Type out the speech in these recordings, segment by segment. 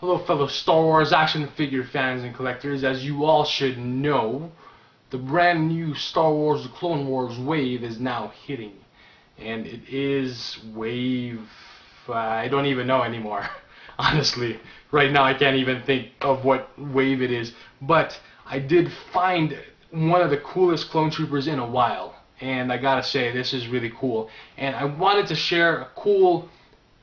Hello fellow Star Wars action figure fans and collectors. As you all should know, the brand new Star Wars The Clone Wars wave is now hitting. And it is wave... I don't even know anymore. Honestly, right now I can't even think of what wave it is. But I did find one of the coolest clone troopers in a while. And I gotta say, this is really cool. And I wanted to share a cool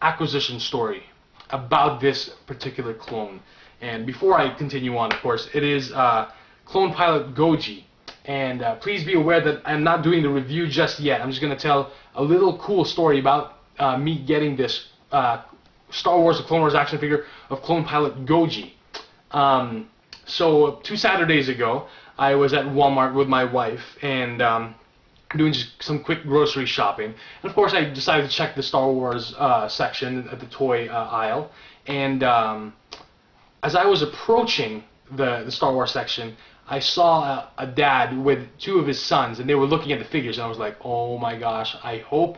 acquisition story about this particular clone. And before I continue on, of course, it is clone pilot Goji. And please be aware that I'm not doing the review just yet. I'm just going to tell a little cool story about me getting this Star Wars, the Clone Wars action figure of clone pilot Goji. So 2 Saturdays ago, I was at Walmart with my wife and doing just some quick grocery shopping. And of course I decided to check the Star Wars section at the toy aisle. And as I was approaching the Star Wars section, I saw a dad with 2 of his sons, and they were looking at the figures, and I was like, oh my gosh, I hope,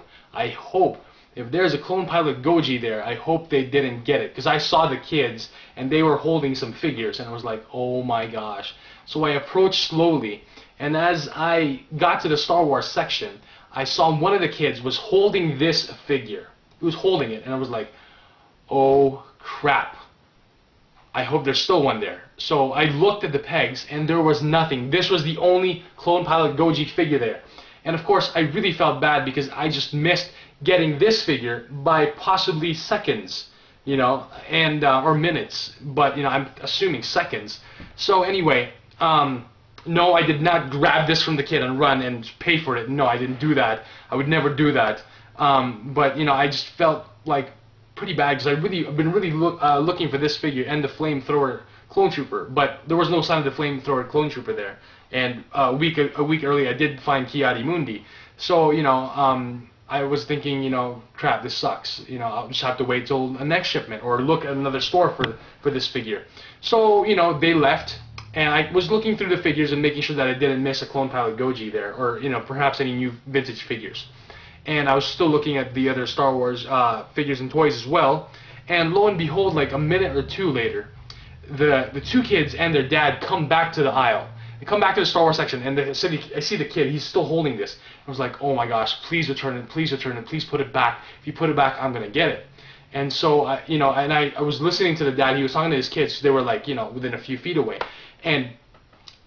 if there's a clone pilot Goji there, I hope they didn't get it. Because I saw the kids, and they were holding some figures, and I was like, oh my gosh. So I approached slowly, and as I got to the Star Wars section, I saw one of the kids was holding this figure. He was holding it, and I was like, oh crap. I hope there's still one there. So I looked at the pegs, and there was nothing. This was the only clone pilot Goji figure there. And of course, I really felt bad because I just missed getting this figure by possibly seconds, you know, and or minutes. But you know, I'm assuming seconds. So anyway, no, I did not grab this from the kid and run and pay for it. No, I didn't do that. I would never do that. But you know, I just felt like pretty bad because I've been really looking for this figure and the flamethrower clone trooper, but there was no sign of the flamethrower clone trooper there. And a week earlier, I did find Ki-Adi-Mundi. So you know, I was thinking, you know, crap, this sucks. You know, I'll just have to wait till the next shipment or look at another store for this figure. So you know, they left. And I was looking through the figures and making sure that I didn't miss a clone pilot Goji there, or you know, perhaps any new vintage figures. And I was still looking at the other Star Wars figures and toys as well. And lo and behold, like a minute or 2 later, the 2 kids and their dad come back to the aisle. They come back to the Star Wars section, and I see the kid. He's still holding this. I was like, oh my gosh, please return it, please return it, please put it back. If you put it back, I'm gonna get it. And so, you know, and I was listening to the dad. He was talking to his kids. They were like, you know, within a few feet away. And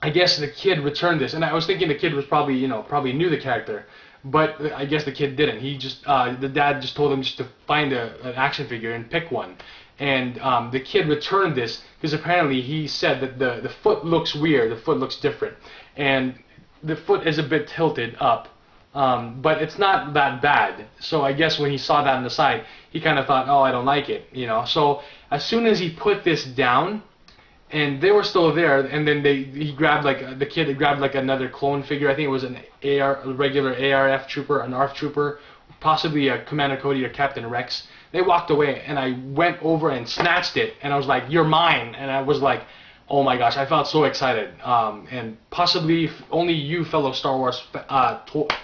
I guess the kid returned this, and I was thinking the kid was probably, you know, probably knew the character, but I guess the kid didn't. He just, the dad just told him just to find an action figure and pick one. And the kid returned this because apparently he said that the foot looks weird, the foot looks different, and the foot is a bit tilted up, but it's not that bad. So I guess when he saw that on the side, he kind of thought, oh, I don't like it, you know. So as soon as he put this down, and they were still there, and then he grabbed the kid grabbed like another clone figure. I think it was a regular ARF trooper, an ARF trooper, possibly a Commander Cody or Captain Rex. They walked away, and I went over and snatched it, and I was like, "You're mine!" And I was like, "Oh my gosh!" I felt so excited, and possibly only you, fellow Star Wars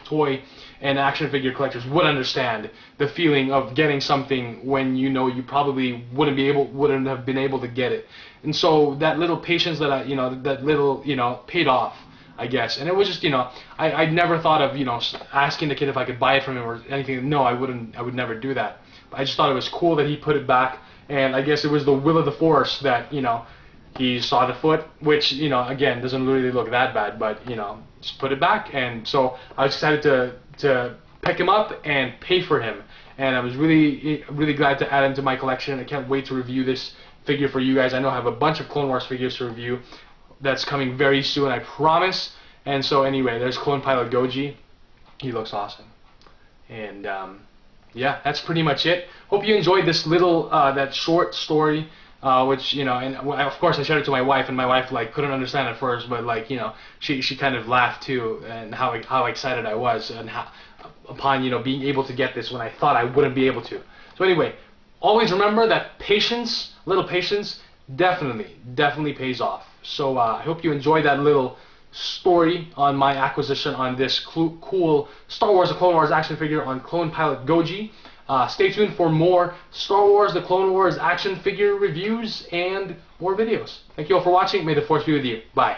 toy and action figure collectors, would understand the feeling of getting something when you know you probably wouldn't have been able to get it. And so that little patience that paid off, I guess. And it was just, you know, I'd never thought of, you know, asking the kid if I could buy it from him or anything. No, I would never do that. But I just thought it was cool that he put it back, and I guess it was the will of the Force that, you know, he saw the foot, which, you know, again, doesn't really look that bad, but, you know, just put it back. And so I was excited to pick him up and pay for him. And I was really, really glad to add him to my collection. I can't wait to review this figure for you guys. I know I have a bunch of Clone Wars figures to review that's coming very soon, I promise. And so anyway, there's clone pilot Goji. He looks awesome. And yeah, that's pretty much it. Hope you enjoyed this little that short story, which, you know, and of course I shared it to my wife, and my wife like couldn't understand at first, but like, you know, she kind of laughed too, and how excited I was, and how upon, you know, being able to get this when I thought I wouldn't be able to. So anyway, always remember that patience, little patience, definitely pays off. So I hope you enjoyed that little story on my acquisition on this cool Star Wars: The Clone Wars action figure on clone pilot Goji. Stay tuned for more Star Wars The Clone Wars action figure reviews and more videos. Thank you all for watching. May the Force be with you. Bye.